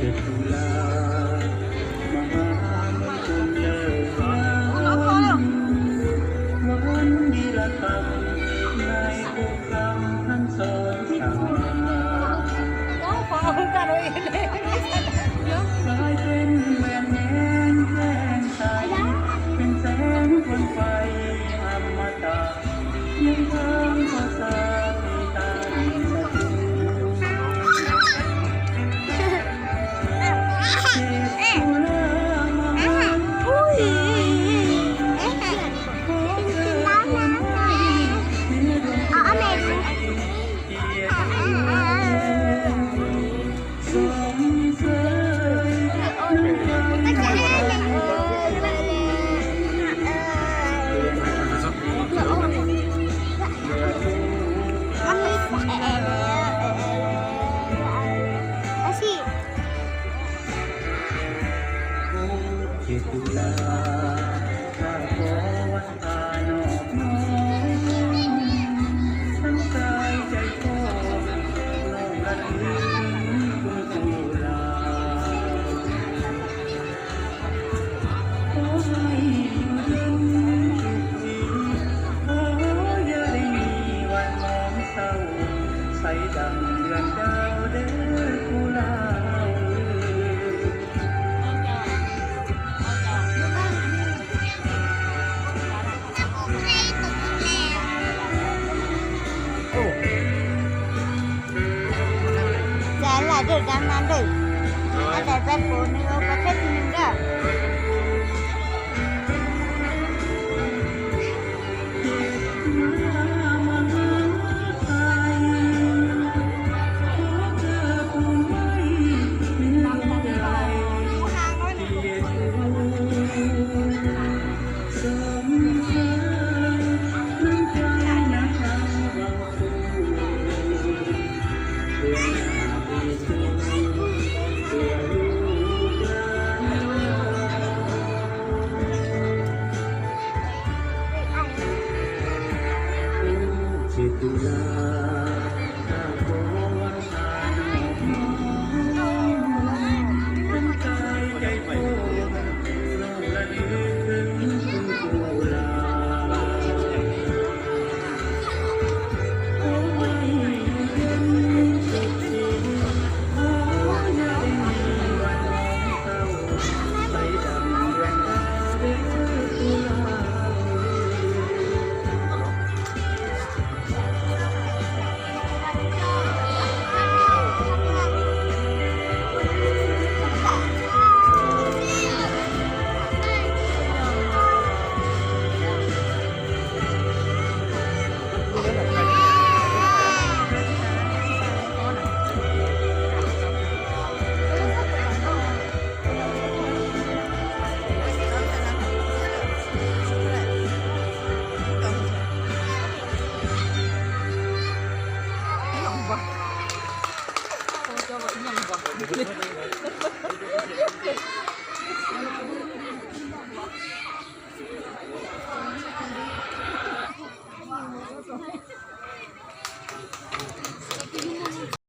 ตุลามหามงคลเลิศวันวีรธรรมในภูคำท่านสอนสั่งกลายเป็นแหวนแหนแสงใสเป็นแสงบนไฟอมตะยังทางภาษาที่ตาตุลาข้าขอวันตานอบน้อมทั้งกายใจพ่อน้อมระลึกคุณตุลาขอให้อยู่เย็นสุขสีขออย่าได้มีวันมองเศร้าใสดังเดือนดาวเด้อตุลาđược đam nan được anh để bên phụ nữ có thích mình đóตุลาข้าขอวันตานอบน้อมทั้งกายใจพ่อน้อมระลึกถึงคุณตุลาขอให้อยู่เย็นสุขสีขออย่าได้มีวันมองเศร้าใสดังเดือนดาวเด้อตุลาCoba ini yang